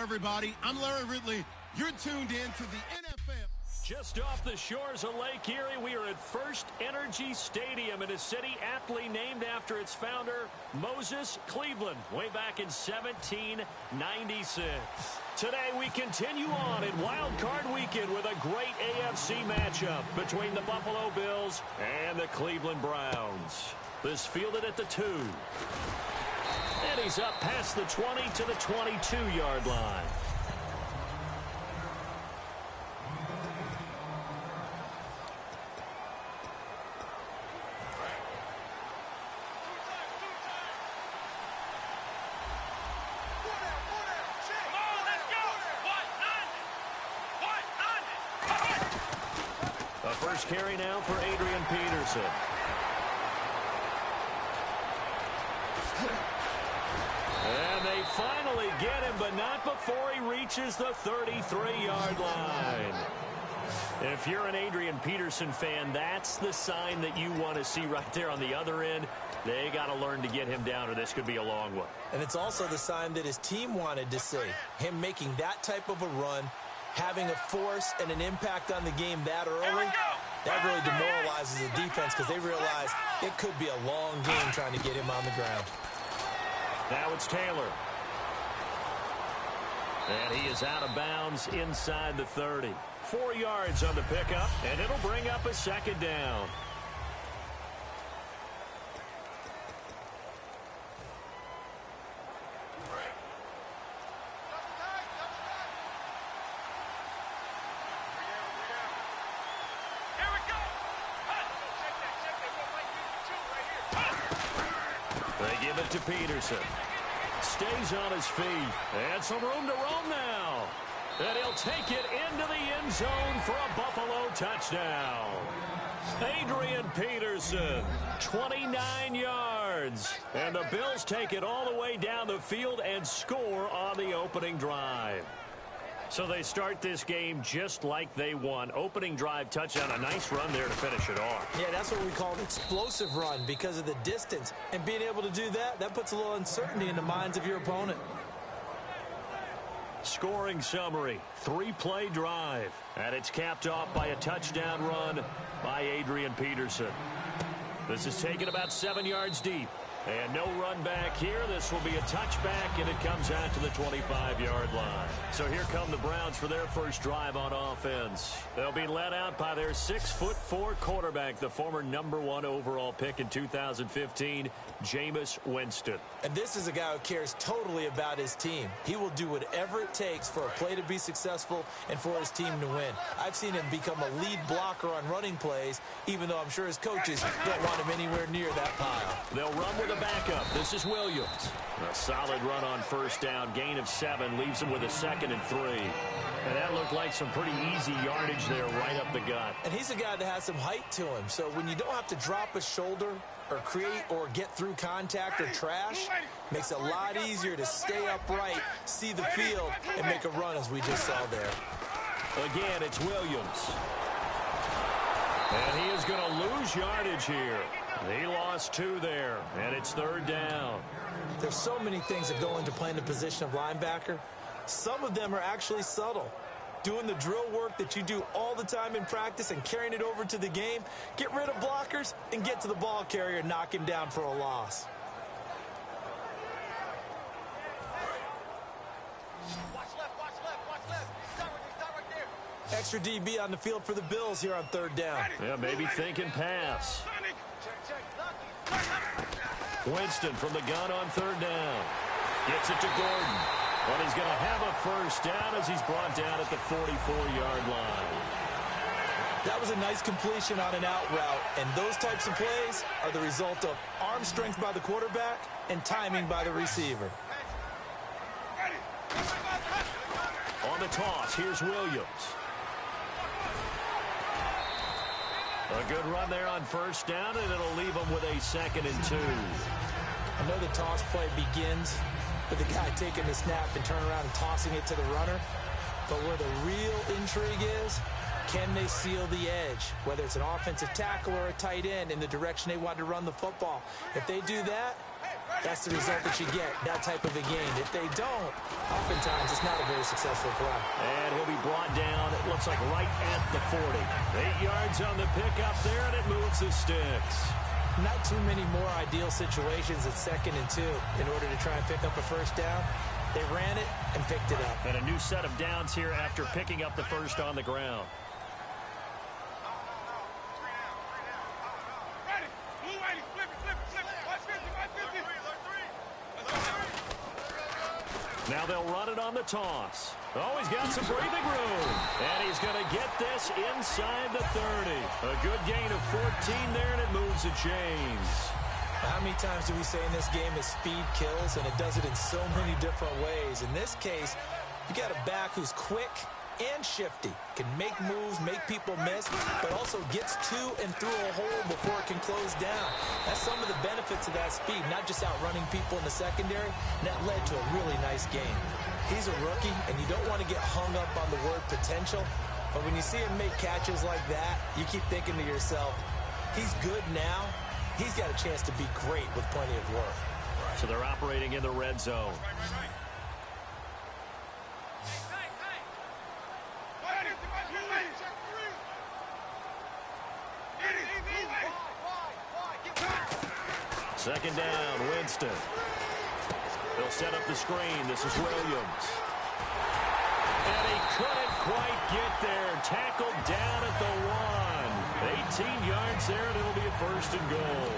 everybody. I'm Larry Ridley. You're tuned in to the NFL. Just off the shores of Lake Erie, we are at First Energy Stadium in a city aptly named after its founder, Moses Cleveland, way back in 1796. Today, we continue on in Wild Card Weekend with a great AFC matchup between the Buffalo Bills and the Cleveland Browns. This fielded at the 2. And he's up past the 20 to the 22-yard line. A first carry now for Adrian Peterson. And they finally get him, but not before he reaches the 33-yard line. If you're an Adrian Peterson fan, that's the sign that you want to see right there on the other end. They got to learn to get him down, or this could be a long one. And it's also the sign that his team wanted to see. Him making that type of a run, having a force and an impact on the game that early, that really demoralizes the defense because they realize it could be a long game trying to get him on the ground. Now it's Taylor. And he is out of bounds inside the 30. 4 yards on the pickup, and it'll bring up a second down. They give it to Peterson. Stays on his feet. And some room to roam now. And he'll take it into the end zone for a Buffalo touchdown. Adrian Peterson, 29 yards. And the Bills take it all the way down the field and score on the opening drive. So they start this game just like they won. Opening drive touchdown, a nice run there to finish it off. Yeah, that's what we call an explosive run because of the distance. And being able to do that, that puts a little uncertainty in the minds of your opponent. Scoring summary, 3-play drive. And it's capped off by a touchdown run by Adrian Peterson. This is taken about 7 yards deep. And no run back here. This will be a touchback, and it comes out to the 25-yard line. So here come the Browns for their first drive on offense. They'll be led out by their 6'4" quarterback, the former #1 overall pick in 2015, Jameis Winston. And this is a guy who cares totally about his team. He will do whatever it takes for a play to be successful and for his team to win. I've seen him become a lead blocker on running plays, even though I'm sure his coaches don't want him anywhere near that pile. They'll run with a backup. This is Williams. A solid run on first down. Gain of 7 leaves him with a 2nd and 3. And that looked like some pretty easy yardage there right up the gut. And he's a guy that has some height to him. So when you don't have to drop a shoulder or create or get through contact or trash, makes it a lot easier to stay upright, see the field, and make a run as we just saw there. Again, it's Williams. And he is going to lose yardage here. He lost 2 there, and it's 3rd down. There's so many things that go into playing the position of linebacker. Some of them are actually subtle. Doing the drill work that you do all the time in practice and carrying it over to the game. Get rid of blockers and get to the ball carrier and knock him down for a loss. Extra DB on the field for the Bills here on 3rd down. Yeah, maybe thinking pass. Winston from the gun on 3rd down. Gets it to Gordon. But he's going to have a first down as he's brought down at the 44-yard line. That was a nice completion on an out route, and those types of plays are the result of arm strength by the quarterback and timing by the receiver. On the toss, here's Williams. A good run there on first down, and it'll leave him with a 2nd and 2. I know the toss play begins with the guy taking the snap and turning around and tossing it to the runner. But where the real intrigue is, can they seal the edge? Whether it's an offensive tackle or a tight end in the direction they want to run the football. If they do that, that's the result that you get, that type of a game. If they don't, oftentimes it's not a very successful play. And he'll be brought down, it looks like right at the 40. 8 yards on the pickup there, and it moves the sticks. Not too many more ideal situations at 2nd and 2 in order to try and pick up a first down. They ran it and picked it up. And a new set of downs here after picking up the first on the ground. Now they'll run it on the toss. Oh, he's got some breathing room. And he's going to get this inside the 30. A good gain of 14 there, and it moves the chains. How many times do we say in this game that speed kills, and it does it in so many different ways? In this case, you got a back who's quick and shifty, can make moves, make people miss, but also gets to and through a hole before it can close down. That's some of the benefits of that speed, not just outrunning people in the secondary. And that led to a really nice game. He's a rookie, and you don't want to get hung up on the word potential, but when you see him make catches like that, you keep thinking to yourself, he's good now. He's got a chance to be great with plenty of work. So they're operating in the red zone. Second down, Winston. They'll set up the screen. This is Williams. And he couldn't quite get there. Tackled down at the 1. 18 yards there, and it'll be a 1st and goal.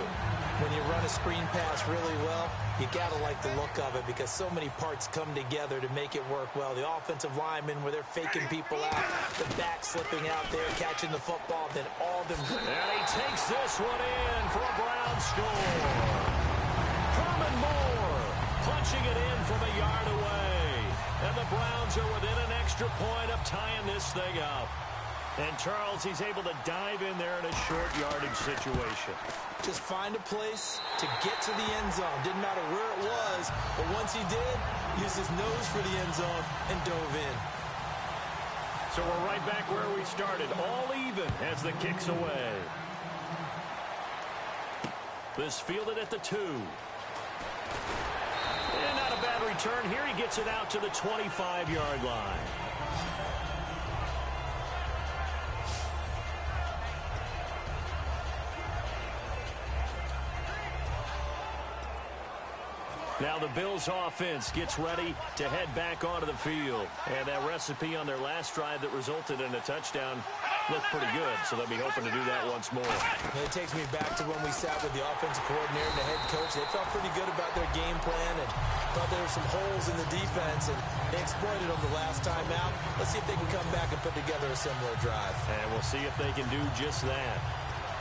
When you run a screen pass really well, you got to like the look of it because so many parts come together to make it work well. The offensive linemen where they're faking people out, the back slipping out there, catching the football, then all of them. And he takes this one in for a Brown score. Herman Moore punching it in from a yard away. And the Browns are within an extra point of tying this thing up. And Charles, he's able to dive in there in a short yardage situation. Just find a place to get to the end zone. Didn't matter where it was, but once he did, used his nose for the end zone and dove in. So we're right back where we started, all even as the kick's away. This fielded at the 2. And not a bad return here. He gets it out to the 25-yard line. Now the Bills offense gets ready to head back onto the field. And that recipe on their last drive that resulted in a touchdown looked pretty good, so they'll be hoping to do that once more. And it takes me back to when we sat with the offensive coordinator and the head coach. They felt pretty good about their game plan and thought there were some holes in the defense, and they exploited them the last time out. Let's see if they can come back and put together a similar drive. And we'll see if they can do just that.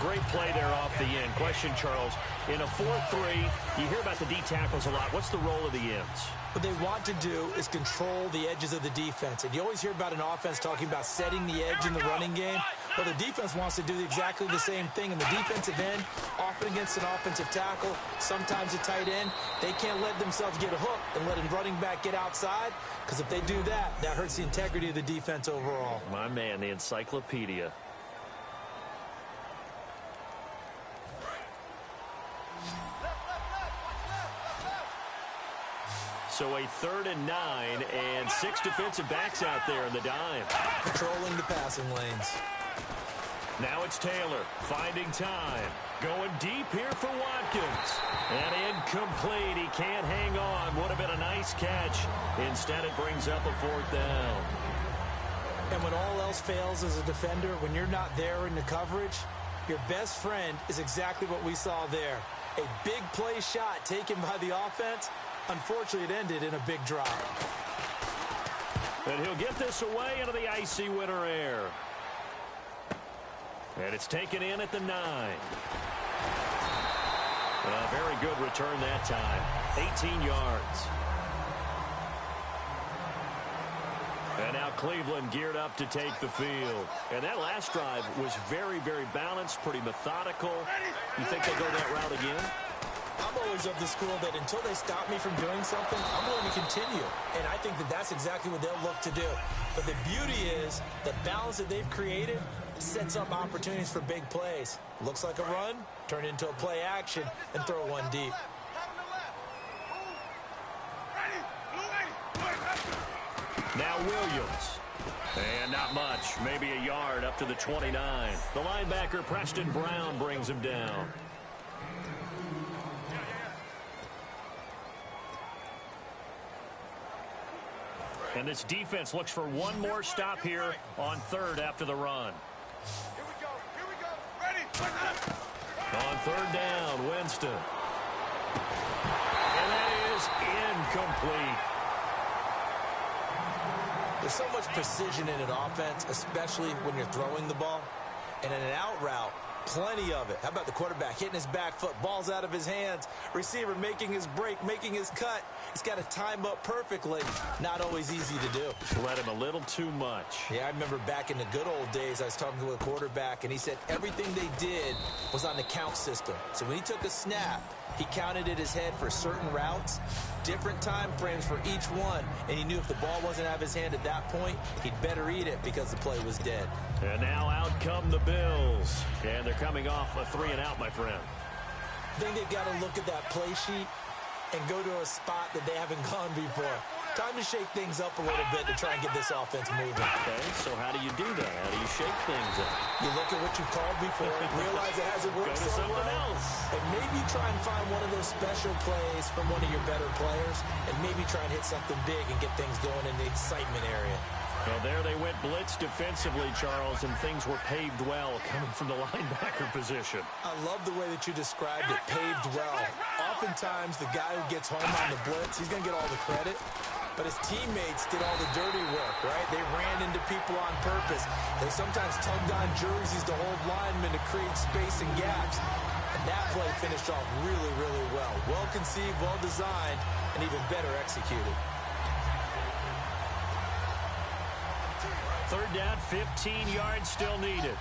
Great play there off the end. Question, Charles, in a 4-3, you hear about the D tackles a lot. What's the role of the ends? What they want to do is control the edges of the defense. And you always hear about an offense talking about setting the edge in the running game. Well, the defense wants to do exactly the same thing. In the defensive end, often against an offensive tackle, sometimes a tight end, they can't let themselves get a hook and let a running back get outside. Because if they do that, that hurts the integrity of the defense overall. My man, the encyclopedia. So a 3rd and 9 and 6 defensive backs out there in the dime. Controlling the passing lanes. Now it's Taylor finding time. Going deep here for Watkins. And incomplete. He can't hang on. Would have been a nice catch. Instead, it brings up a 4th down. And when all else fails as a defender, when you're not there in the coverage, your best friend is exactly what we saw there. A big play shot taken by the offense. Unfortunately, it ended in a big drop. And he'll get this away into the icy winter air. And it's taken in at the 9. A very good return that time. 18 yards. And now Cleveland geared up to take the field. And that last drive was very, very balanced, pretty methodical. You think they'll go that route again? I'm always of the school that until they stop me from doing something, I'm going to continue. And I think that that's exactly what they'll look to do. But the beauty is the balance that they've created sets up opportunities for big plays. Looks like a run, turn into a play action, and throw one deep. Williams. And not much, maybe a yard up to the 29. The linebacker, Preston Brown, brings him down. And this defense looks for one more stop here on third after the run. Here we go, ready. On third down, Winston. And that is incomplete. There's so much precision in an offense, especially when you're throwing the ball. And in an out route, plenty of it. How about the quarterback hitting his back foot, ball's out of his hands, receiver making his break, making his cut. He's got to time up perfectly. Not always easy to do. Let him a little too much. Yeah, I remember back in the good old days, I was talking to a quarterback, and he said everything they did was on the count system. So when he took a snap, he counted in his head for certain routes, different time frames for each one, and he knew if the ball wasn't out of his hand at that point, he'd better eat it because the play was dead. And now out come the Bills. And they're coming off a 3-and-out, my friend. I think they've got to look at that play sheet and go to a spot that they haven't gone before. Time to shake things up a little bit to try and get this offense moving. Okay, so how do you do that? How do you shake things up? You look at what you called before, realize it hasn't worked Go to so something well, else. and maybe try and find one of those special plays from one of your better players, and maybe try and hit something big and get things going in the excitement area. Well, there they went blitz defensively, Charles, and things were paved well coming from the linebacker position. I love the way that you described it, paved well. Oftentimes, the guy who gets home on the blitz, he's going to get all the credit, but his teammates did all the dirty work, right? They ran into people on purpose. They sometimes tugged on jerseys to hold linemen to create space and gaps. And that play finished off really, really well. Well conceived, well designed, and even better executed. Third down, 15 yards still needed.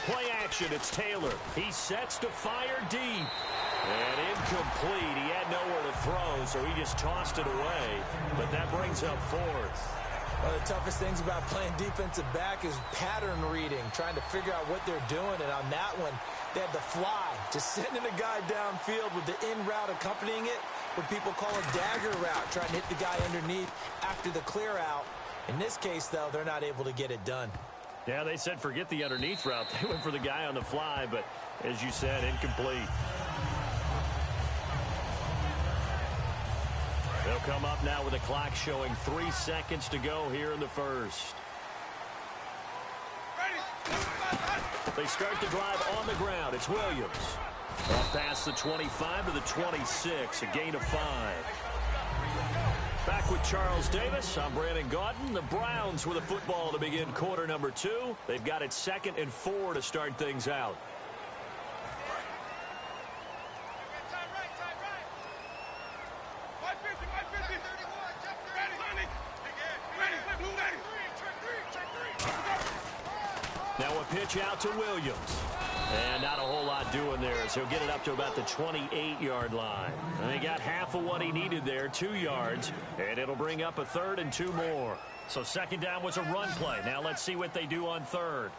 Play action, it's Taylor. He sets to fire deep. And incomplete. He had nowhere to throw, so he just tossed it away. But that brings up fourth. One of the toughest things about playing defensive back is pattern reading, trying to figure out what they're doing. And on that one, they had the fly, just sending a guy downfield with the in route accompanying it, what people call a dagger route, trying to hit the guy underneath after the clear out. In this case, though, they're not able to get it done. Yeah, they said forget the underneath route. They went for the guy on the fly, but as you said, incomplete. They'll come up now with the clock showing 3 seconds to go here in the first. They start the drive on the ground. It's Williams. Off past the 25 to the 26, a gain of 5. Back with Charles Davis. I'm Brandon Gaudin. The Browns with a football to begin quarter number 2. They've got it 2nd and 4 to start things out. Now a pitch out to Williams. And not a whole lot doing there as he'll get it up to about the 28-yard line. And he got half of what he needed there, 2 yards. And it'll bring up a 3rd and 2 more. So second down was a run play. Now let's see what they do on third.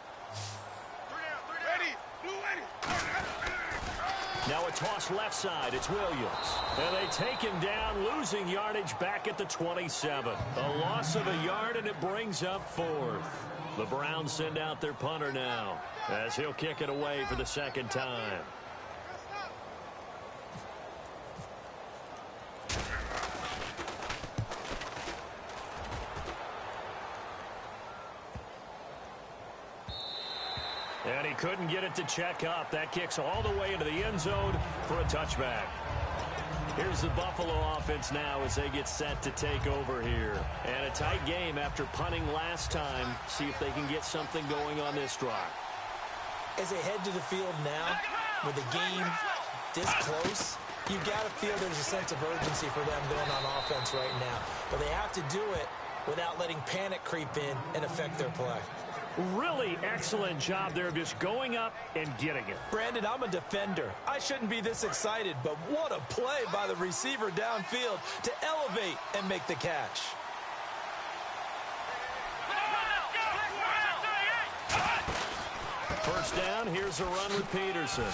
Now a toss left side. It's Williams. And they take him down, losing yardage back at the 27. A loss of a yard, and it brings up 4th. The Browns send out their punter now as he'll kick it away for the second time. And he couldn't get it to check up. That kicks all the way into the end zone for a touchback. Here's the Buffalo offense now as they get set to take over here. And a tight game after punting last time. See if they can get something going on this drive. As they head to the field now, with the game this close, you got to feel there's a sense of urgency for them going on offense right now. But they have to do it without letting panic creep in and affect their play. Really excellent job there of just going up and getting it. Brandon, I'm a defender. I shouldn't be this excited, but what a play by the receiver downfield to elevate and make the catch. First down, here's a run with Peterson.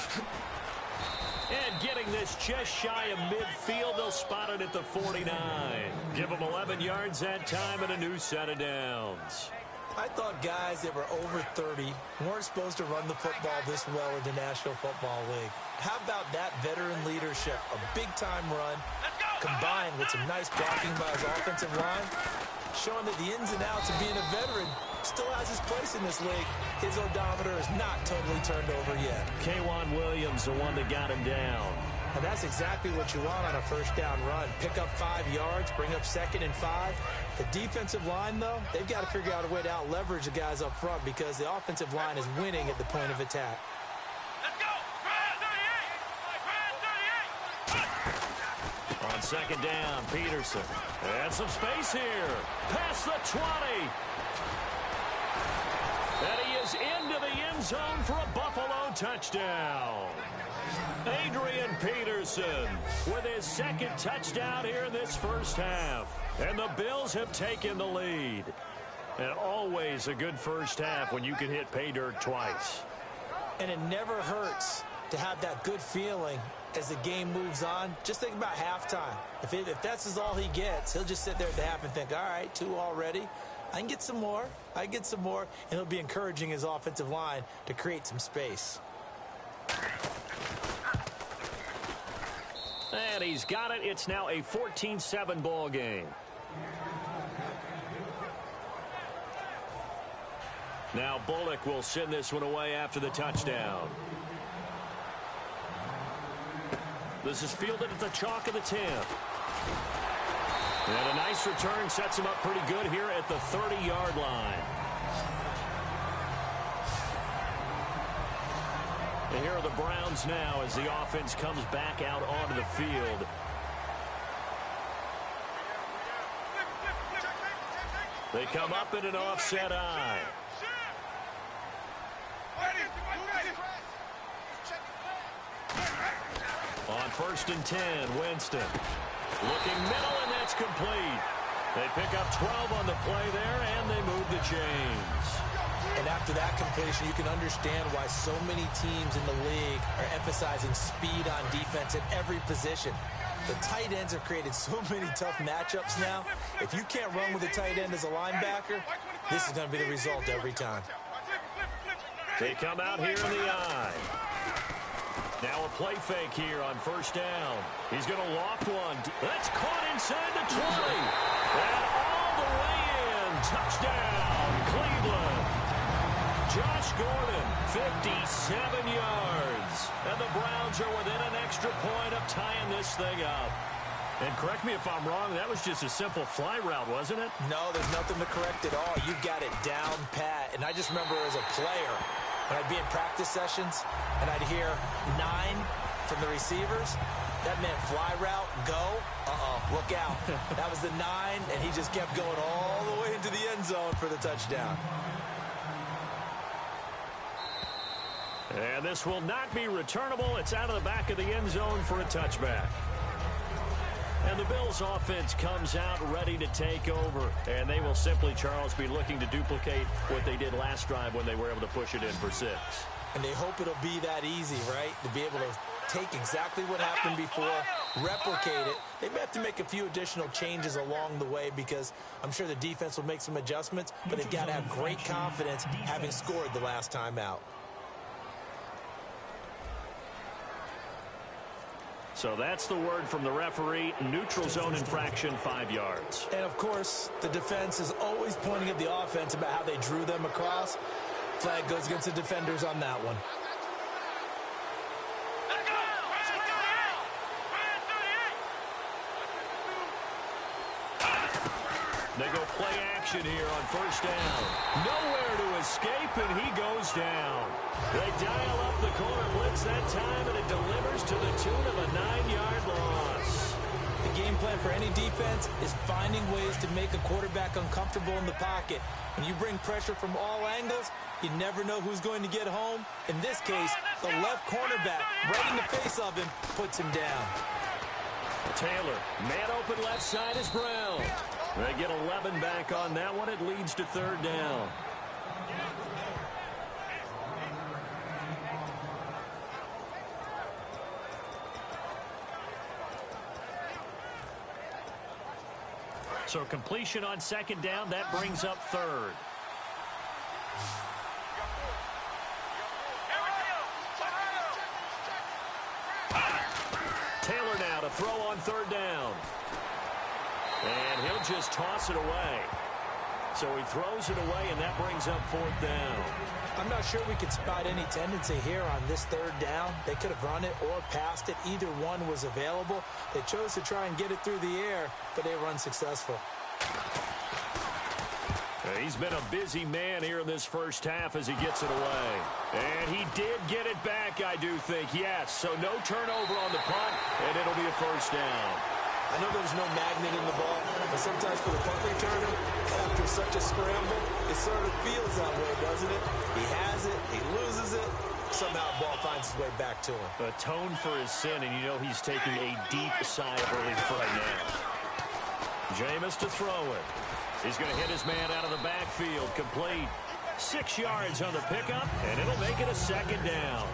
And getting this just shy of midfield, they'll spot it at the 49. Give them 11 yards that time and a new set of downs. I thought guys that were over 30 weren't supposed to run the football this well in the National Football League. How about that veteran leadership? A big-time run combined with some nice blocking by his offensive line, showing that the ins and outs of being a veteran still has his place in this league. His odometer is not totally turned over yet. K'Waun Williams, the one that got him down. And that's exactly what you want on a first down run. Pick up 5 yards, bring up 2nd and 5. The defensive line, though, they've got to figure out a way to out-leverage the guys up front because the offensive line is winning at the point of attack. Let's go! On 2nd down, Peterson. And some space here. Past the 20. And he is into the end zone for a Buffalo touchdown. Adrian Peterson with his 2nd touchdown here in this first half. And the Bills have taken the lead. And always a good first half when you can hit pay dirt twice. And it never hurts to have that good feeling as the game moves on. Just think about halftime. If that's all he gets, he'll just sit there at the half and think, all right, 2 already. I can get some more. And he'll be encouraging his offensive line to create some space. And he's got it. It's now a 14-7 ball game. Now Bullock will send this one away after the touchdown. This is fielded at the chalk of the 10. And a nice return sets him up pretty good here at the 30-yard line. And here are the Browns now as the offense comes back out onto the field. They come up in an offset eye. On 1st and 10, Winston. Looking middle, and that's complete. They pick up 12 on the play there, and they move the chains. And after that completion, you can understand why so many teams in the league are emphasizing speed on defense at every position. The tight ends have created so many tough matchups now. If you can't run with a tight end as a linebacker, this is going to be the result every time. They come out here in the eye. Now a play fake here on 1st down. He's going to loft one. That's caught inside the 20. And all the way in. Touchdown, Cleveland. Josh Gordon, 57 yards. And the Browns are within an extra point of tying this thing up. And correct me if I'm wrong, that was just a simple fly route, wasn't it? No, there's nothing to correct at all. You've got it down pat. And I just remember as a player, when I'd be in practice sessions and I'd hear 9 from the receivers, that meant fly route, go, look out. That was the 9, and he just kept going all the way into the end zone for the touchdown. And this will not be returnable. It's out of the back of the end zone for a touchback. And the Bills offense comes out ready to take over. And they will simply, Charles, be looking to duplicate what they did last drive when they were able to push it in for 6. And they hope it'll be that easy, right? To be able to take exactly what happened before, replicate it. They may have to make a few additional changes along the way because I'm sure the defense will make some adjustments, but they've got to have great confidence having scored the last time out. So that's the word from the referee. Neutral zone infraction, 5 yards. And, of course, the defense is always pointing at the offense about how they drew them across. Flag goes against the defenders on that one. They go play action here on 1st down. Nowhere to escape, and he goes down. They dial up the corner blitz that time, and it delivers to the tune of a 9-yard loss. The game plan for any defense is finding ways to make a quarterback uncomfortable in the pocket. When you bring pressure from all angles, you never know who's going to get home. In this case, the left cornerback, right in the face of him, puts him down. Taylor, man open left side is Brown. They get 11 back on that one. It leads to 3rd down. So completion on second down, that brings up third. Taylor now to throw on third down. And he'll just toss it away. So he throws it away, and that brings up fourth down. I'm not sure we could spot any tendency here on this third down. They could have run it or passed it. Either one was available. They chose to try and get it through the air, but they were unsuccessful. He's been a busy man here in this first half as he gets it away. And he did get it back, I do think, yes. So no turnover on the punt, and it'll be a first down. I know there's no magnet in the ball, but sometimes for the punt returner, after such a scramble, it sort of feels that way, doesn't it? He has it, he loses it, somehow the ball finds its way back to him. Atone for his sin, and you know he's taking a deep sigh of relief right now. Jameis to throw it. He's going to hit his man out of the backfield, complete. 6 yards on the pickup, and it'll make it a second down.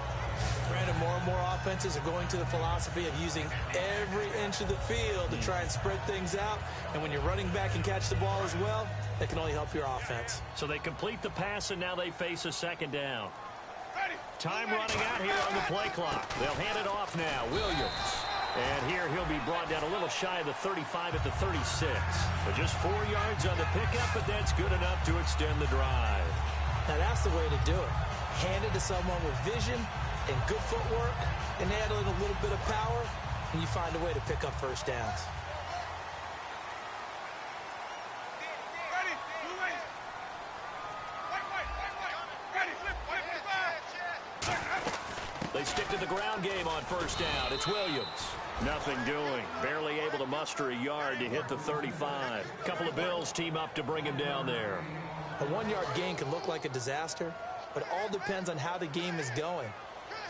Brandon, more and more offenses are going to the philosophy of using every inch of the field to try and spread things out. And when you're running back and catch the ball as well, that can only help your offense. So they complete the pass, and now they face a second down. Time running out here on the play clock. They'll hand it off now. Williams. And here he'll be brought down a little shy of the 35 at the 36. But just 4 yards on the pickup, but that's good enough to extend the drive. Now that's the way to do it. Hand it to someone with vision and good footwork, and add in a little bit of power, and you find a way to pick up first downs. They stick to the ground game on first down. It's Williams. Nothing doing. Barely able to muster a yard to hit the 35. A couple of Bills team up to bring him down there. A 1-yard gain can look like a disaster, but it all depends on how the game is going.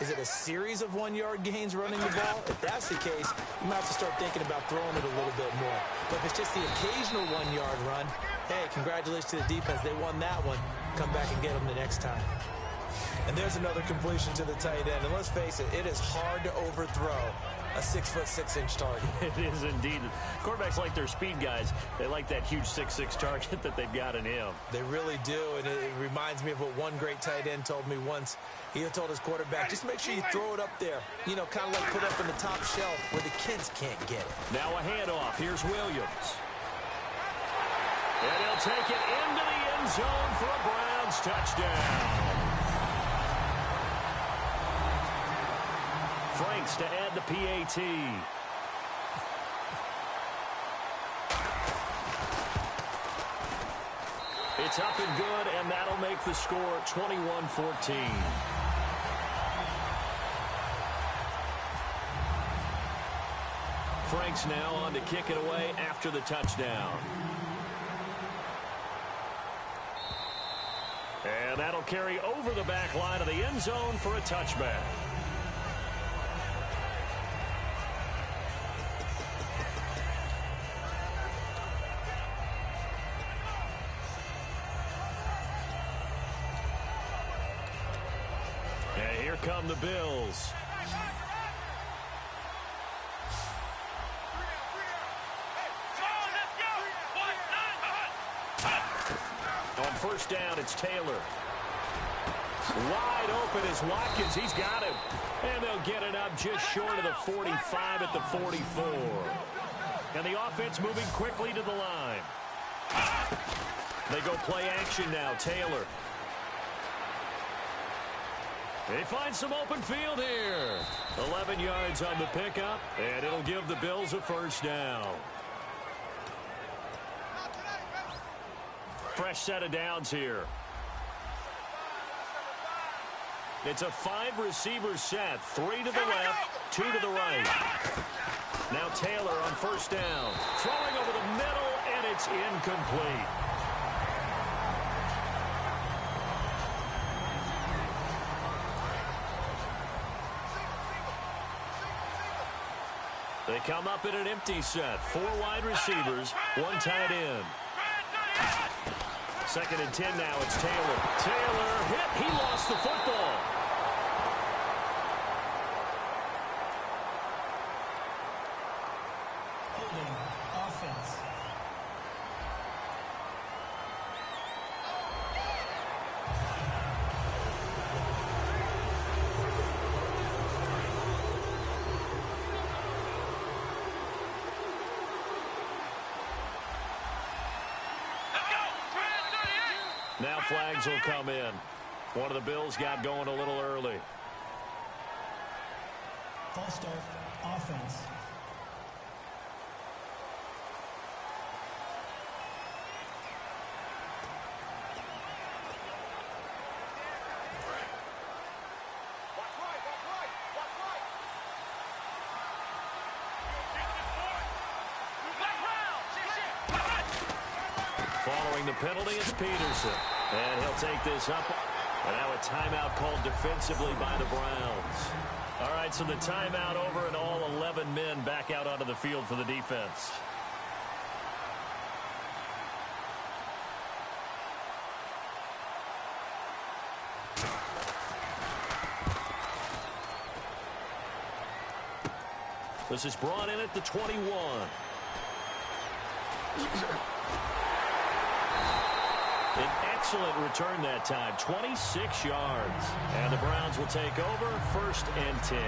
Is it a series of 1-yard gains running the ball? If that's the case, you might have to start thinking about throwing it a little bit more. But if it's just the occasional 1-yard run, hey, congratulations to the defense. They won that one. Come back and get them the next time. And there's another completion to the tight end. And let's face it, it is hard to overthrow a 6'6" target. It is indeed. Quarterbacks like their speed guys. They like that huge 6'6" target that they've got in him. They really do, and it reminds me of what one great tight end told me once. He told his quarterback, just make sure you throw it up there. You know, kind of like put up in the top shelf where the kids can't get it. Now a handoff. Here's Williams. And he'll take it into the end zone for a Browns touchdown. Franks to add the PAT. It's up and good, and that'll make the score 21-14. Franks now on to kick it away after the touchdown. And that'll carry over the back line of the end zone for a touchback. And here come the Bills. On first down, it's Taylor. Wide open is Watkins. He's got him. And they'll get it up just short of the 45 at the 44. And the offense moving quickly to the line. They go play action now. Taylor. They find some open field here. 11 yards on the pickup, and it'll give the Bills a first down. Fresh set of downs here. It's a 5-receiver set. 3 to the left, 2 to the right. Now Taylor on first down. Throwing over the middle, and it's incomplete. They come up in an empty set. 4 wide receivers, 1 tight end. 2nd and 10 now. It's Taylor. Taylor hit. He lost the football. Holding offense. Now flags will come in. One of the Bills got going a little early. False start, offense. Following the penalty, it's Peterson. And he'll take this up. And now a timeout called defensively by the Browns. All right, so the timeout over and all 11 men back out onto the field for the defense. This is brought in at the 21. An excellent return that time, 26 yards. And the Browns will take over, 1st and 10.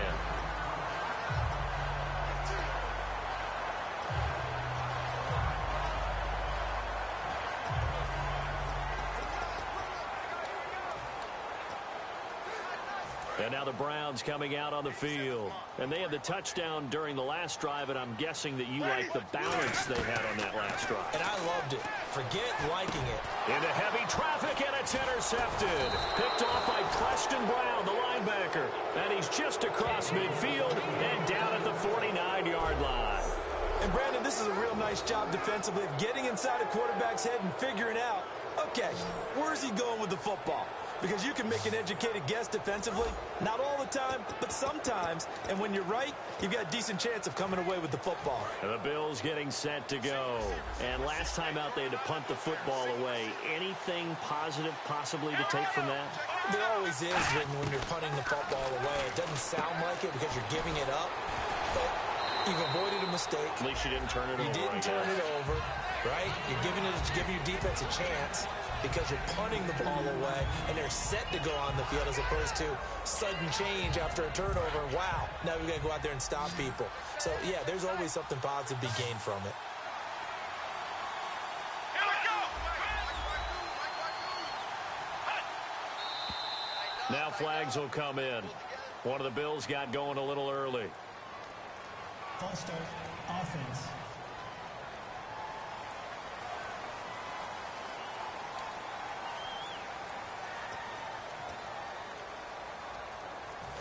And now the Browns coming out on the field. And they had the touchdown during the last drive, and I'm guessing that you like the balance they had on that last drive. And I loved it. Forget liking it. Into heavy traffic, and it's intercepted. Picked off by Preston Brown, the linebacker. And he's just across midfield and down at the 49-yard line. And, Brandon, this is a real nice job defensively of getting inside a quarterback's head and figuring out, okay, where's he going with the football? Because you can make an educated guess defensively. Not all the time, but sometimes. And when you're right, you've got a decent chance of coming away with the football. And the Bills getting set to go. And last time out, they had to punt the football away. Anything positive possibly to take from that? There always is when you're punting the football away. It doesn't sound like it because you're giving it up. But you've avoided a mistake. At least you didn't turn it over. You didn't turn it over, right? You're giving your defense a chance, because you're punting the ball away and they're set to go on the field as opposed to sudden change after a turnover. Wow, now we got to go out there and stop people. So, yeah, there's always something positive to be gained from it. Here we go. Now flags will come in. One of the Bills got going a little early. False start, offense.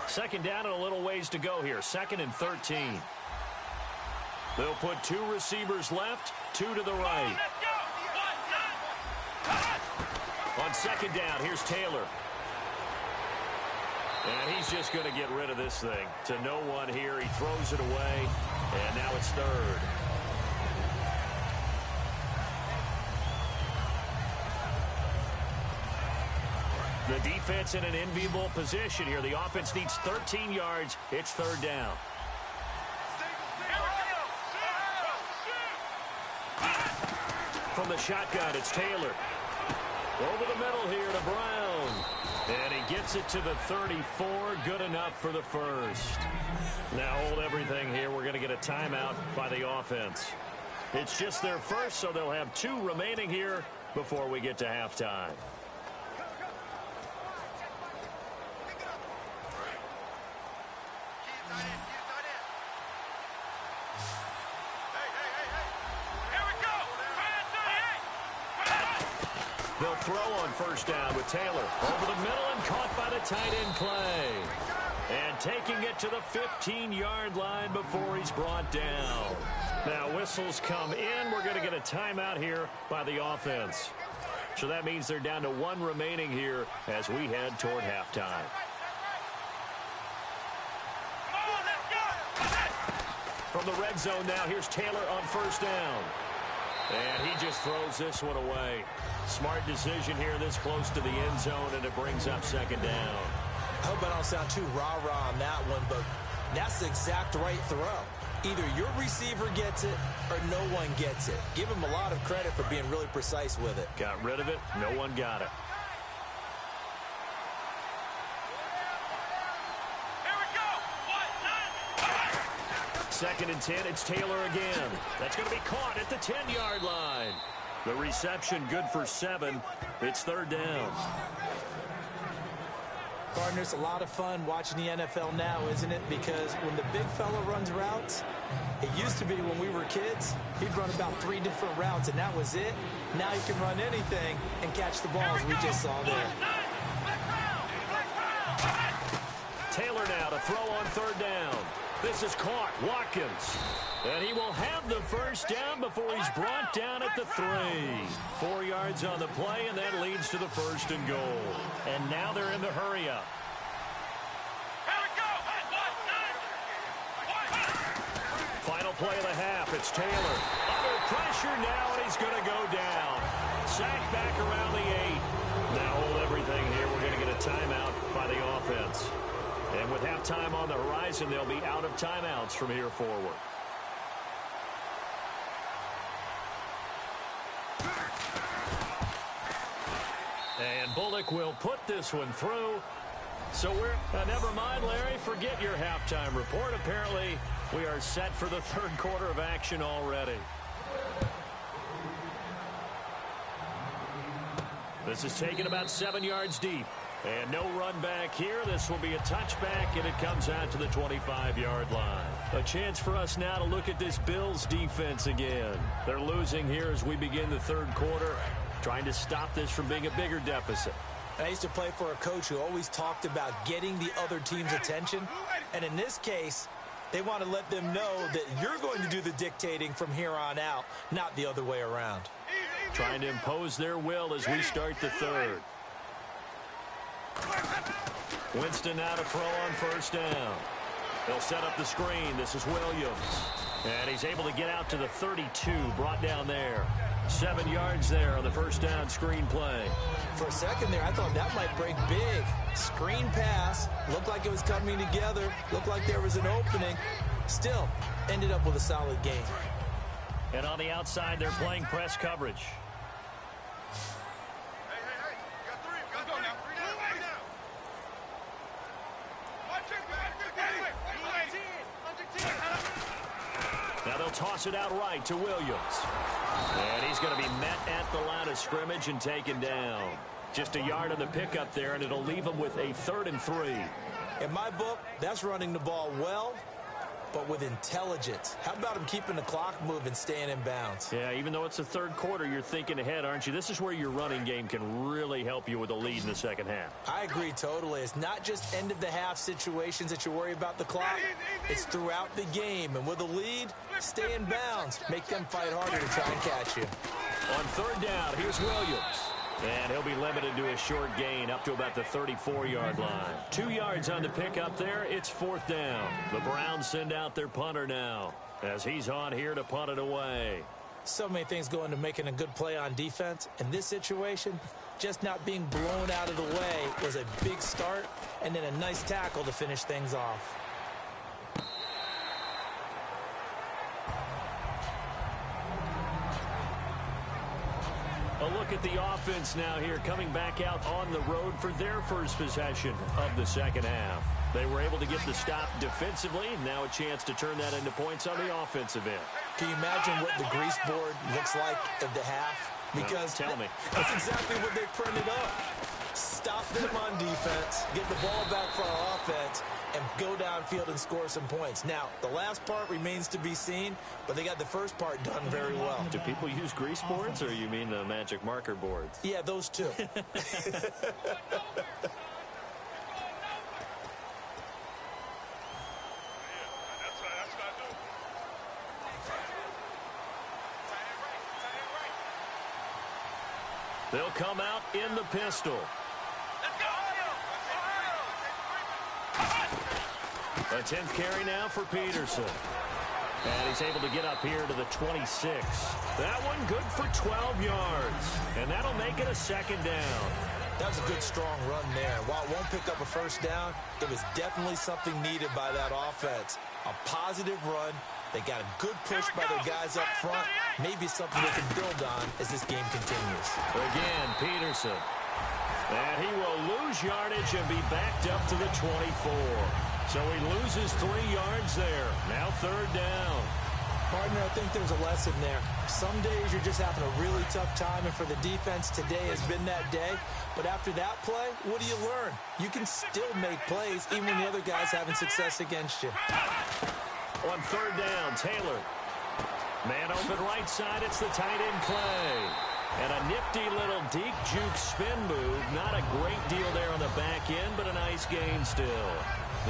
Second down and a little ways to go here. 2nd and 13. They'll put 2 receivers left, 2 to the right. On 2nd down, here's Taylor. And he's just going to get rid of this thing. To no one here. He throws it away. And now it's 3rd. The defense in an enviable position here. The offense needs 13 yards. It's 3rd down. From the shotgun, it's Taylor. Over the middle here to Brown. And he gets it to the 34. Good enough for the 1st. Now hold everything here. We're going to get a timeout by the offense. It's just their 1st, so they'll have 2 remaining here before we get to halftime. They'll throw on 1st down with Taylor. Over the middle and caught by the tight end play. And taking it to the 15-yard line before he's brought down. Now whistles come in. We're going to get a timeout here by the offense. So that means they're down to 1 remaining here as we head toward halftime. From the red zone now, here's Taylor on 1st down. And he just throws this one away. Smart decision here this close to the end zone, and it brings up 2nd down. I hope I don't sound too rah-rah on that one, but that's the exact right throw. Either your receiver gets it or no one gets it. Give him a lot of credit for being really precise with it. Got rid of it. No one got it. 2nd and 10, it's Taylor again. That's going to be caught at the 10-yard line. The reception good for 7. It's third down. Partner, it's a lot of fun watching the NFL now, isn't it? Because when the big fella runs routes, it used to be when we were kids, he'd run about 3 different routes, and that was it. Now he can run anything and catch the balls we just saw there. Taylor now to throw on third down. This is caught. Watkins. And he will have the first down before he's brought down at the 3. 4 yards on the play, and that leads to the first and goal. And now they're in the hurry up. Final play of the half. It's Taylor. Under pressure now, and he's going to go down. Sacked back around the 8. Now hold everything here. We're going to get a timeout by the offense. And with halftime on the horizon, they'll be out of timeouts from here forward. And Bullock will put this one through. So we're, never mind, Larry, forget your halftime report. Apparently, we are set for the third quarter of action already. This is taken about 7 yards deep. And no run back here. This will be a touchback, and it comes out to the 25-yard line. A chance for us now to look at this Bills defense again. They're losing here as we begin the third quarter, trying to stop this from being a bigger deficit. I used to play for a coach who always talked about getting the other team's attention. And in this case, they want to let them know that you're going to do the dictating from here on out, not the other way around. Trying to impose their will as we start the third. Winston now to throw on first down. They'll set up the screen. This is Williams. And he's able to get out to the 32, brought down there. 7 yards there on the first down screen play. For a second there, I thought that might break big. Screen pass. Looked like it was coming together. Looked like there was an opening. Still, ended up with a solid game. And on the outside, they're playing press coverage. Now they'll toss it out right to Williams. And he's going to be met at the line of scrimmage and taken down. Just a yard on the pickup there, and it'll leave him with a 3rd and 3. In my book, that's running the ball well, but with intelligence. How about him keeping the clock moving, staying in bounds? Yeah, even though it's the third quarter, you're thinking ahead, aren't you? This is where your running game can really help you with a lead in the second half. I agree totally. It's not just end-of-the-half situations that you worry about the clock. It's throughout the game. And with a lead, stay in bounds. Make them fight harder to try and catch you. On third down, here's Williams. And he'll be limited to a short gain up to about the 34-yard line. 2 yards on the pickup there. It's 4th down. The Browns send out their punter now as he's on here to punt it away. So many things go into making a good play on defense. In this situation, just not being blown out of the way was a big start, and then a nice tackle to finish things off. A look at the offense now here, coming back out on the road for their first possession of the second half. They were able to get the stop defensively, and now a chance to turn that into points on the offensive end. Can you imagine what the grease board looks like at the half? Because tell me. That's exactly what they printed up. Stop them on defense, get the ball back for our offense, and go downfield and score some points. Now, the last part remains to be seen, but they got the first part done very well. Do people use grease boards, or you mean the magic marker boards? Yeah, those two. They'll come out in the pistol. A 10th carry now for Peterson. And he's able to get up here to the 26. That one good for 12 yards. And that'll make it a second down. That was a good, strong run there. While it won't pick up a first down, it was definitely something needed by that offense. A positive run. They got a good push by their guys up front. Maybe something they can build on as this game continues. Again, Peterson. And he will lose yardage and be backed up to the 24. So he loses 3 yards there. Now 3rd down. Partner, I think there's a lesson there. Some days you're just having a really tough time, and for the defense, today has been that day. But after that play, what do you learn? You can still make plays even when the other guy's having success against you. On third down, Taylor. Man open right side, it's the tight end play. And a nifty little deep juke spin move. Not a great deal there on the back end, but a nice gain still.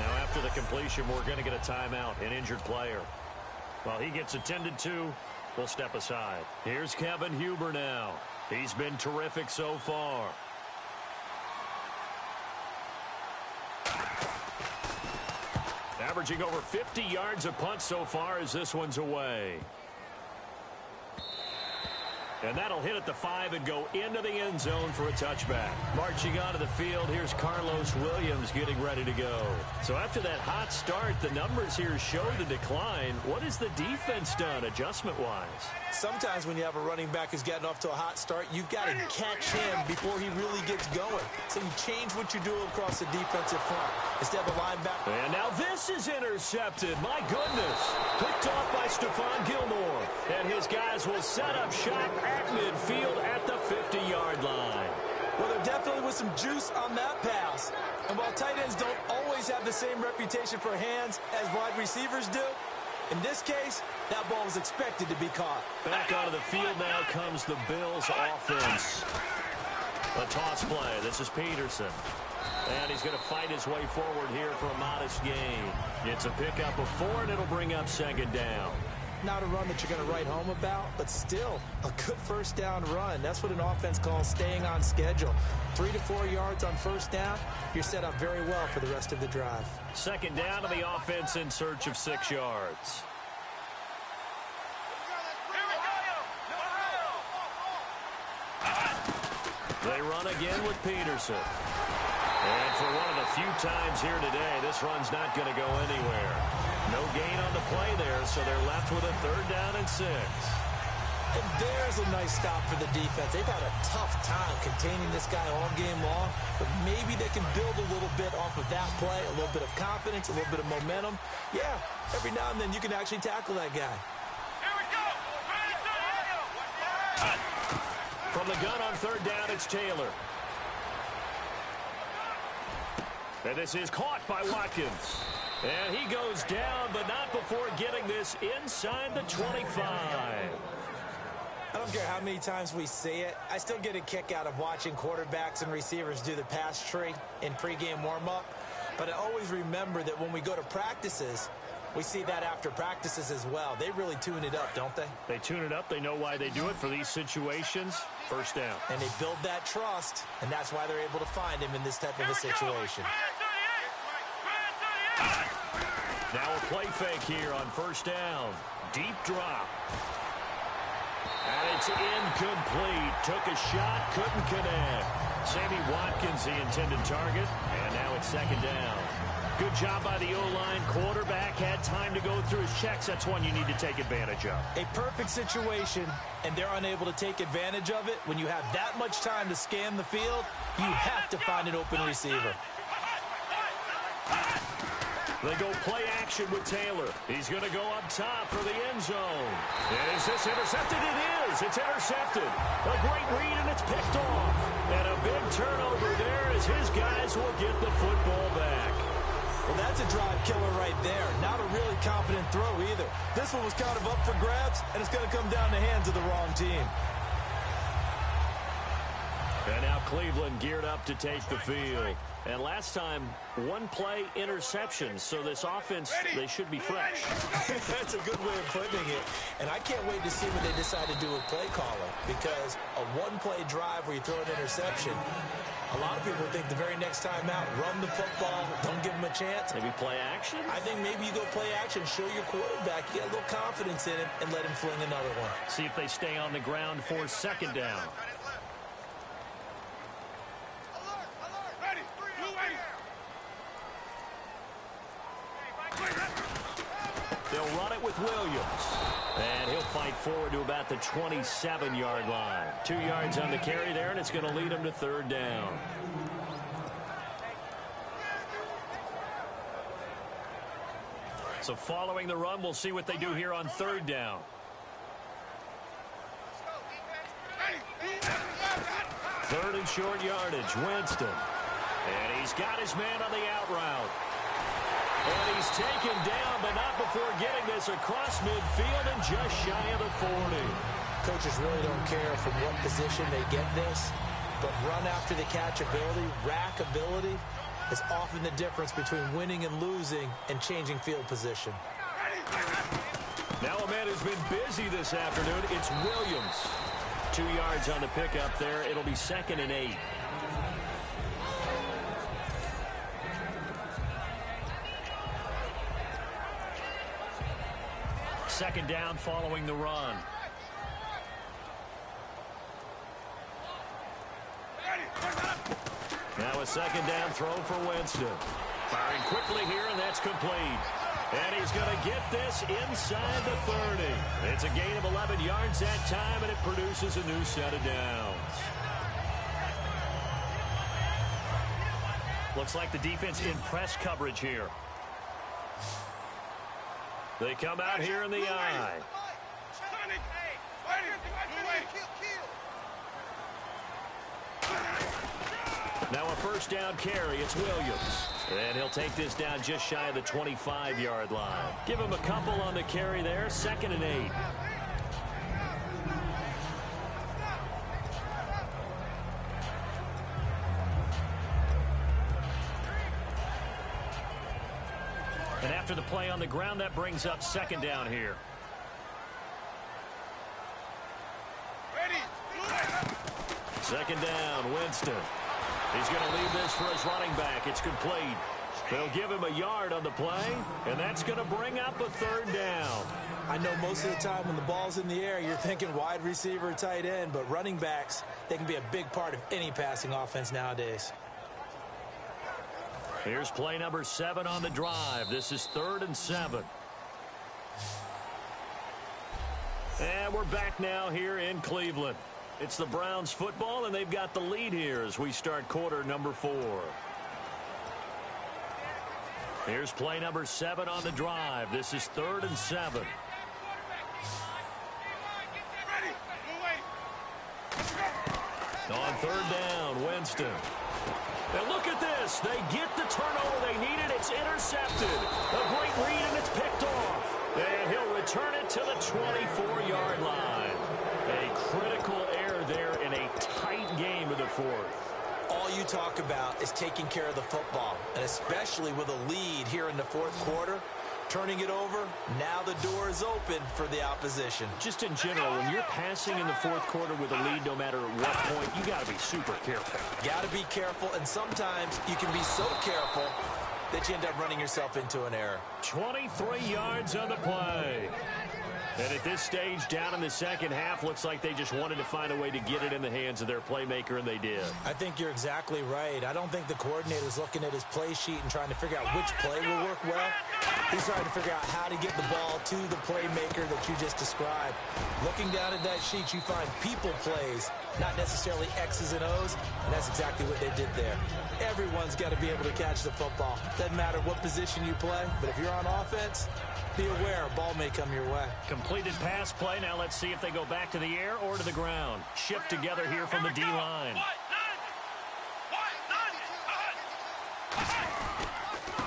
Now after the completion, we're going to get a timeout, an injured player. While he gets attended to, we'll step aside. Here's Kevin Huber now. He's been terrific so far. Averaging over 50 yards a punt so far as this one's away. And that'll hit at the 5 and go into the end zone for a touchback. Marching onto the field, here's Carlos Williams getting ready to go. So after that hot start, the numbers here show the decline. What has the defense done adjustment-wise? Sometimes when you have a running back who's getting off to a hot start, you've got to catch him before he really gets going. So you change what you do across the defensive front. Instead of a linebacker. And now this is intercepted. My goodness. Picked off by Stephon Gilmore. And his guys will set up shop at midfield at the 50-yard line. Well, there definitely was some juice on that pass. And while tight ends don't always have the same reputation for hands as wide receivers do, in this case, that ball was expected to be caught. Back onto the field now comes the Bills offense. A toss play. This is Peterson. And he's going to fight his way forward here for a modest gain. It's a pickup of 4, and it'll bring up second down. Not a run that you're going to write home about, but still a good first down run. That's what an offense calls staying on schedule. 3 to 4 yards on first down, you're set up very well for the rest of the drive. Second down to the offense in search of 6 yards. They run again with Peterson. And for one of the few times here today, this run's not going to go anywhere. No gain on the play there, so they're left with a 3rd down and 6. And there's a nice stop for the defense. They've had a tough time containing this guy all game long, but maybe they can build a little bit off of that play, a little bit of confidence, a little bit of momentum. Yeah, every now and then you can actually tackle that guy. From the gun on 3rd down, it's Taylor. And this is caught by Watkins. And he goes down, but not before getting this inside the 25. I don't care how many times we see it. I still get a kick out of watching quarterbacks and receivers do the pass tree in pregame warm-up. But I always remember that when we go to practices, we see that after practices as well. They really tune it up, don't they? They tune it up. They know why they do it for these situations. First down. And they build that trust, and that's why they're able to find him in this type of a situation. Now a play fake here on first down. Deep drop. And it's incomplete. Took a shot, couldn't connect. Sammy Watkins, the intended target. And now it's second down. Good job by the O-line. Quarterback had time to go through his checks. That's one you need to take advantage of. A perfect situation, and they're unable to take advantage of it. When you have that much time to scan the field, you have to find an open receiver. They go play action with Taylor. He's going to go up top for the end zone. Is this intercepted? It is. It's intercepted. A great read, and it's picked off. And a big turnover there as his guys will get the football back. Well, that's a drive killer right there. Not a really confident throw either. This one was kind of up for grabs, and it's going to come down the hands of the wrong team. And now Cleveland geared up to take the field. And last time, 1 play interception. So this offense, they should be fresh. That's a good way of putting it. And I can't wait to see what they decide to do with play calling. Because a 1-play drive where you throw an interception, a lot of people think the very next time out, run the football, don't give them a chance. Maybe play action? I think maybe you go play action, show your quarterback, you get a little confidence in him, and let him fling another one. See if they stay on the ground for second down. They'll run it with Williams. And he'll fight forward to about the 27-yard line. 2 yards on the carry there, and it's going to lead him to 3rd down. So following the run, we'll see what they do here on third down. Third and short yardage, Winston. And he's got his man on the out route. And he's taken down, but not before getting this across midfield and just shy of the 40. Coaches really don't care from what position they get this, but run after the catch ability, rack ability, is often the difference between winning and losing and changing field position. Now a man who's been busy this afternoon, it's Williams. 2 yards on the pickup there. It'll be 2nd and 8. Second down following the run. Now a second down throw for Winston. Firing quickly here, and that's complete. And he's going to get this inside the 30. It's a gain of 11 yards that time, and it produces a new set of downs. Looks like the defense in press coverage here. They come out here in the eye. Now a first down carry. It's Williams. And he'll take this down just shy of the 25-yard line. Give him a couple on the carry there. 2nd and 8. And after the play on the ground, that brings up second down here. Second down, Winston. He's going to leave this for his running back. It's complete. They'll give him a yard on the play, and that's going to bring up a third down. I know most of the time when the ball's in the air, you're thinking wide receiver, tight end, but running backs, they can be a big part of any passing offense nowadays. Here's play number 7 on the drive. This is 3rd and 7. And we're back now here in Cleveland. It's the Browns football, and they've got the lead here as we start quarter number 4. Here's play number 7 on the drive. This is 3rd and 7. On third down, Winston. And look at this. They get the turnover they needed. It's intercepted. A great read, and it's picked off. And he'll return it to the 24-yard line. A critical error there in a tight game of the 4th. All you talk about is taking care of the football, and especially with a lead here in the 4th quarter. Turning it over, now the door is open for the opposition. Just in general, when you're passing in the 4th quarter with a lead, no matter at what point, you got to be super careful. Got to be careful, and sometimes you can be so careful that you end up running yourself into an error. 23 yards on the play. And at this stage, down in the second half, looks like they just wanted to find a way to get it in the hands of their playmaker, and they did. I think you're exactly right. I don't think the coordinator's looking at his play sheet and trying to figure out which play will work well. He's trying to figure out how to get the ball to the playmaker that you just described. Looking down at that sheet, you find people plays, not necessarily X's and O's, and that's exactly what they did there. Everyone's got to be able to catch the football. Doesn't matter what position you play, but if you're on offense, be aware a ball may come your way. Completed pass play. Now let's see if they go back to the air or to the ground. Shift together here from the D-line.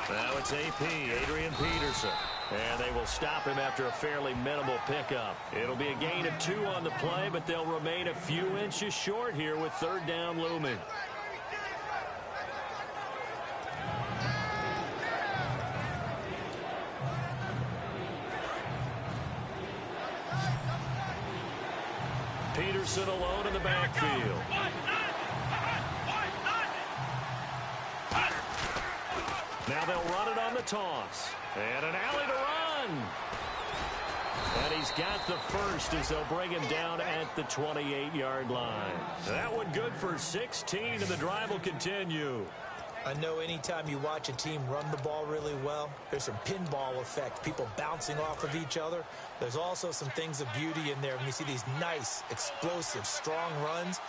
Now it's AP, Adrian Peterson. And they will stop him after a fairly minimal pickup. It'll be a gain of 2 on the play, but they'll remain a few inches short here with third down looming. Peterson alone in the backfield. Now they'll run it on the toss. And an alley to run. And he's got the first as they'll bring him down at the 28-yard line. That one good for 16, and the drive will continue. I know anytime you watch a team run the ball really well, there's some pinball effect, people bouncing off of each other. There's also some things of beauty in there when you see these nice, explosive, strong runs.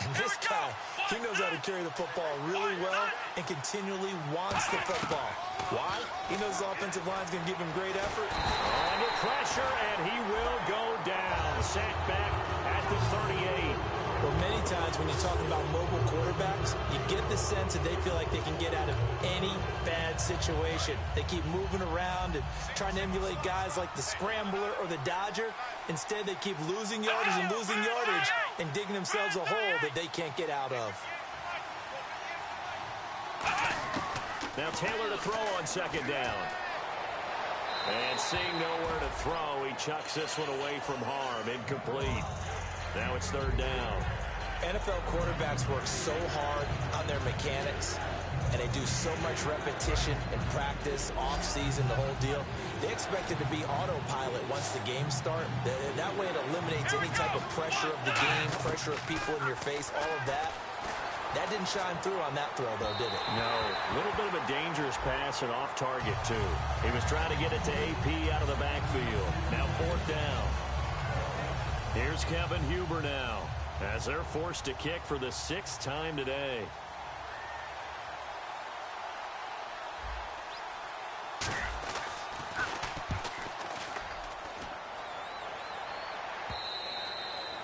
And this guy, he knows how to carry the football really well and continually wants the football. Why? He knows the offensive line's going to give him great effort. Under pressure, and he will go down. Sacked back at the 38. Well, many times when you're talking about mobile quarterbacks, you get the sense that they feel like they can get out of any bad situation. They keep moving around and trying to emulate guys like the Scrambler or the Dodger. Instead, they keep losing yardage and digging themselves a hole that they can't get out of. Now Taylor to throw on second down. And seeing nowhere to throw, he chucks this one away from harm. Incomplete. Now it's third down. NFL quarterbacks work so hard on their mechanics, and they do so much repetition and practice, off-season, the whole deal. They expect it to be autopilot once the games start. That way it eliminates any type of pressure of the game, pressure of people in your face, all of that. That didn't shine through on that throw, though, did it? No. A little bit of a dangerous pass and off target, too. He was trying to get it to AP out of the backfield. Now fourth down. Here's Kevin Huber now, as they're forced to kick for the 6th time today.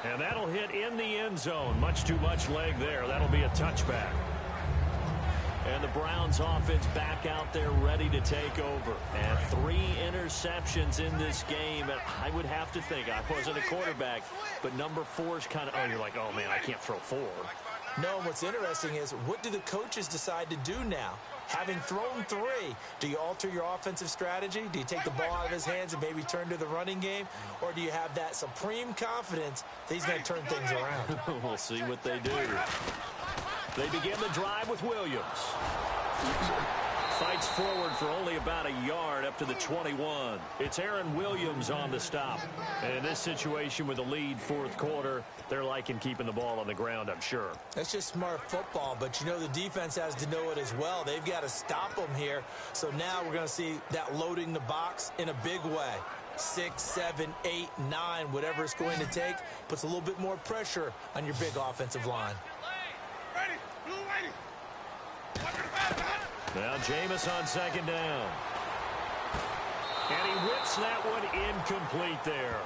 And that'll hit in the end zone. Much too much leg there. That'll be a touchback. And the Browns offense back out there ready to take over. And 3 interceptions in this game. And I would have to think, I wasn't a quarterback, but number 4 is kind of, you're like, oh, man, I can't throw 4. No, and what's interesting is, what do the coaches decide to do now? Having thrown 3, do you alter your offensive strategy? Do you take the ball out of his hands and maybe turn to the running game? Or do you have that supreme confidence that he's going to turn things around? We'll see what they do. They begin the drive with Williams. Fights forward for only about a yard up to the 21. It's Aaron Williams on the stop. And in this situation with a lead fourth quarter, they're liking keeping the ball on the ground, I'm sure. That's just smart football, but you know the defense has to know it as well. They've got to stop them here. So now we're going to see that loading the box in a big way. 6, 7, 8, 9, whatever it's going to take, puts a little bit more pressure on your big offensive line. Now Jameis on second down. And he whips that one incomplete there.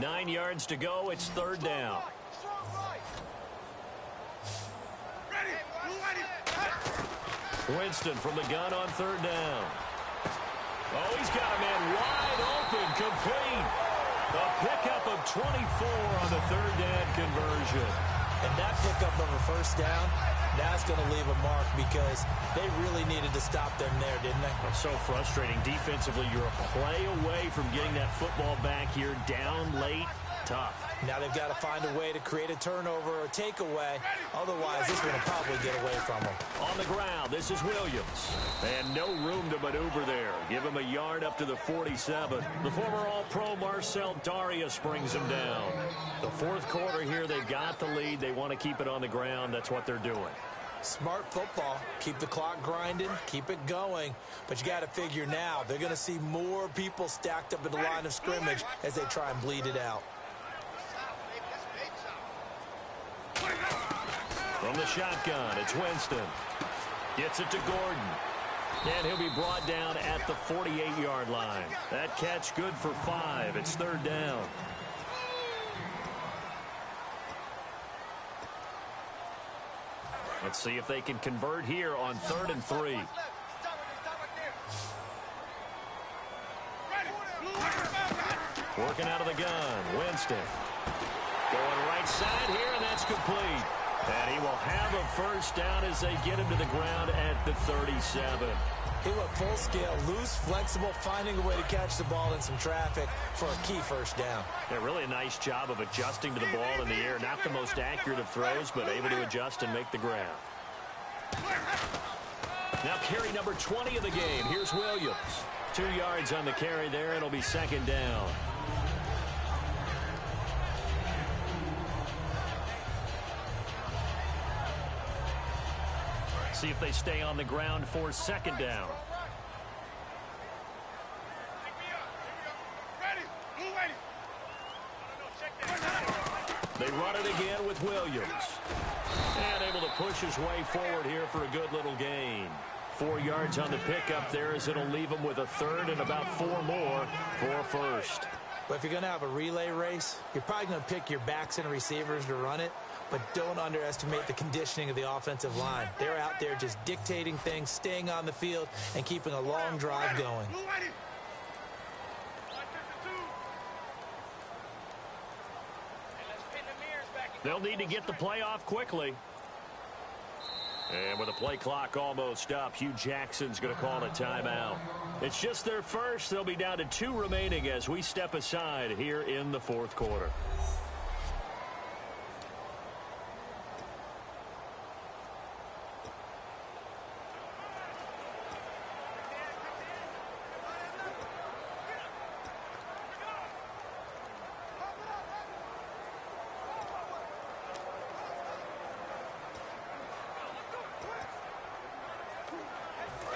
Nine yards to go. It's third down. Winston from the gun on third down. Oh, he's got a man wide open, complete. A pickup of 24 on the third down conversion. And that pickup of a first down, that's going to leave a mark because they really needed to stop them there, didn't they? It's so frustrating. Defensively, you're a play away from getting that football back here down late. Tough. Now they've got to find a way to create a turnover or a takeaway. Otherwise, this one will probably get away from them. On the ground, this is Williams. And no room to maneuver there. Give him a yard up to the 47. The former All-Pro Marcel Darius brings him down. The fourth quarter here, they've got the lead. They want to keep it on the ground. That's what they're doing. Smart football. Keep the clock grinding. Keep it going. But you got to figure now, they're going to see more people stacked up at the line of scrimmage as they try and bleed it out. From the shotgun, it's Winston. Gets it to Gordon. And he'll be brought down at the 48-yard line. That catch good for 5. It's third down. Let's see if they can convert here on 3rd and 3. Working out of the gun, Winston. Going right side here, and that's complete. And he will have a first down as they get him to the ground at the 37. He went full scale, loose, flexible, finding a way to catch the ball in some traffic for a key first down. Yeah, really a nice job of adjusting to the ball in the air. Not the most accurate of throws, but able to adjust and make the grab. Now carry number 20 of the game. Here's Williams. 2 yards on the carry there. It'll be second down. see if they stay on the ground for second down. They run it again with Williams. And able to push his way forward here for a good little gain. 4 yards on the pickup there as it'll leave him with a third and about 4 more for first. But if you're going to have a relay race, you're probably going to pick your backs and receivers to run it, but don't underestimate the conditioning of the offensive line. They're out there just dictating things, staying on the field, and keeping a long drive going. They'll need to get the play off quickly. And with the play clock almost up, Hugh Jackson's going to call a timeout. It's just their first. They'll be down to 2 remaining as we step aside here in the fourth quarter.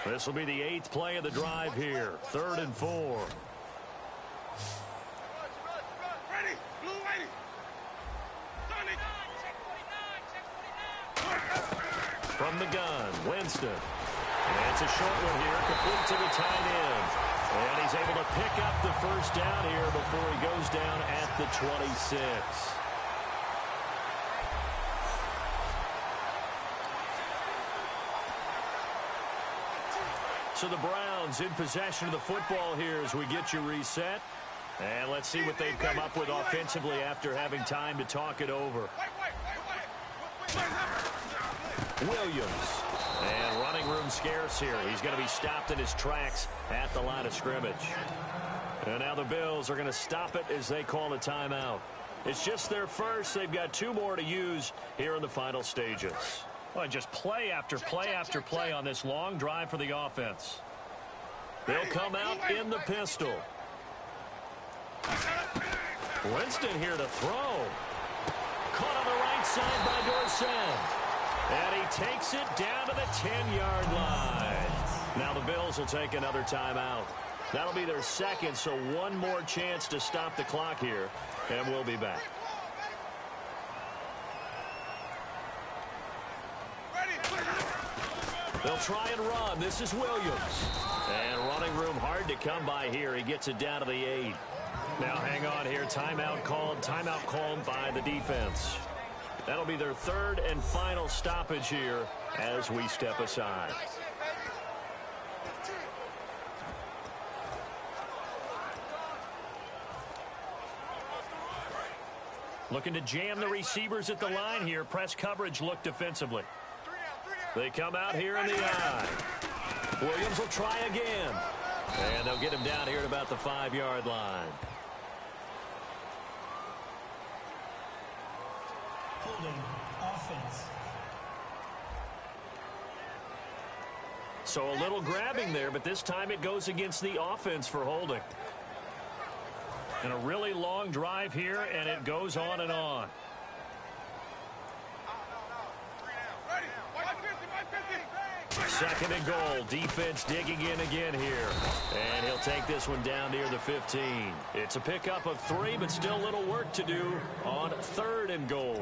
This will be the 8th play of the drive here. 3rd and 4. From the gun, Winston. And it's a short one here, complete to the tight end. And he's able to pick up the first down here before he goes down at the 26. So the Browns in possession of the football here as we get you reset. And let's see what they've come up with offensively after having time to talk it over. Williams. And running room scarce here. He's going to be stopped in his tracks at the line of scrimmage. And now the Bills are going to stop it as they call a timeout. It's just their first. They've got 2 more to use here in the final stages. Well, just play after play after play on this long drive for the offense. They'll come out in the pistol. Winston here to throw. Caught on the right side by Dorsett. And he takes it down to the 10-yard line. Now the Bills will take another timeout. That'll be their second, so 1 more chance to stop the clock here. And we'll be back. They'll try and run. This is Williams. And running room hard to come by here. He gets it down to the 8. Now hang on here. Timeout called by the defense. That'll be their 3rd and final stoppage here as we step aside. Looking to jam the receivers at the line here. Press coverage look defensively. They come out here in the eye. Williams will try again. And they'll get him down here at about the 5-yard line. Holding offense. So a little grabbing there, but this time it goes against the offense for holding. And a really long drive here, and it goes on and on. Second and goal. Defense digging in again here. And he'll take this one down near the 15. It's a pickup of 3, but still a little work to do on 3rd and goal.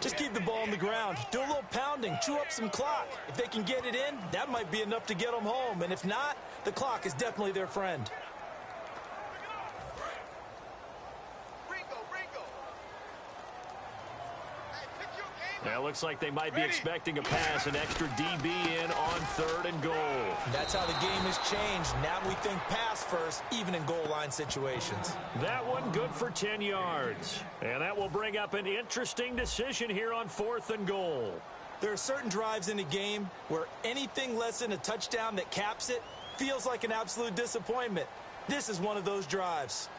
Just keep the ball on the ground. Do a little pounding. Chew up some clock. If they can get it in, that might be enough to get them home. And if not, the clock is definitely their friend. Now, looks like they might be expecting a pass, an extra DB in on 3rd and goal. That's how the game has changed. Now we think pass first, even in goal line situations. That one good for 10 yards. And that will bring up an interesting decision here on 4th and goal. There are certain drives in a game where anything less than a touchdown that caps it feels like an absolute disappointment. This is one of those drives.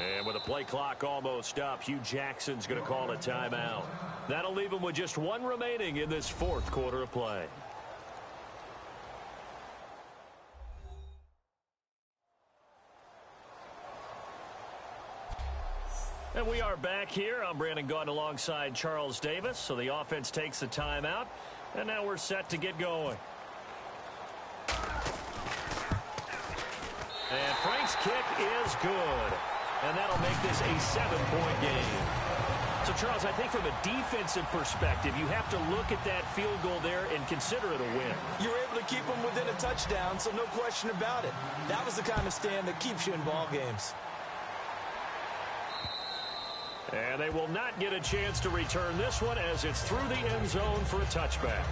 And with the play clock almost up, Hugh Jackson's going to call a timeout. That'll leave him with just one remaining in this fourth quarter of play. And we are back here. I'm Brandon Gaudin alongside Charles Davis. So the offense takes a timeout. And now we're set to get going. And Frank's kick is good. And that'll make this a 7-point game. So, Charles, I think from a defensive perspective, you have to look at that field goal there and consider it a win. You were able to keep them within a touchdown, so no question about it. That was the kind of stand that keeps you in ball games. And they will not get a chance to return this one as it's through the end zone for a touchback.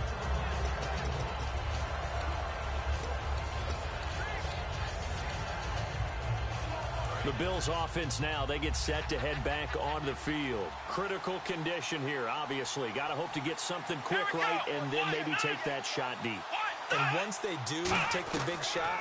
The Bills offense now, they get set to head back on the field. Critical condition here, obviously. Got to hope to get something quick right and then maybe take that shot deep. And once they do take the big shot,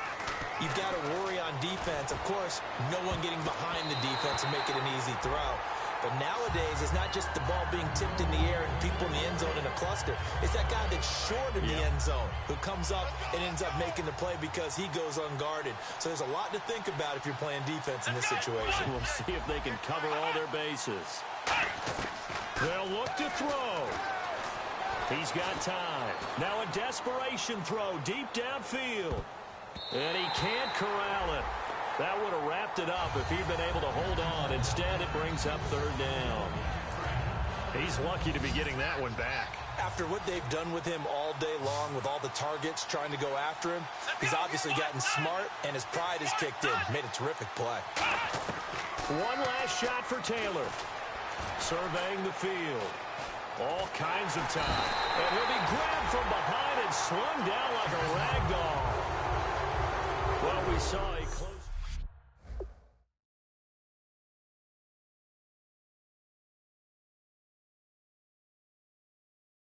you've got to worry on defense. Of course, no one getting behind the defense and make it an easy throw. But nowadays, it's not just the ball being tipped in the air and people in the end zone in a cluster. It's that guy that's short in the end zone who comes up and ends up making the play because he goes unguarded. So there's a lot to think about if you're playing defense in this situation. We'll see if they can cover all their bases. They'll look to throw. He's got time. Now a desperation throw deep downfield. And he can't corral it. That would have wrapped it up if he'd been able to hold on. Instead, it brings up third down. He's lucky to be getting that one back. After what they've done with him all day long with all the targets trying to go after him, he's obviously gotten smart, and his pride has kicked in. Made a terrific play. One last shot for Taylor. Surveying the field. All kinds of time. And he'll be grabbed from behind and slung down like a rag doll. Well, we saw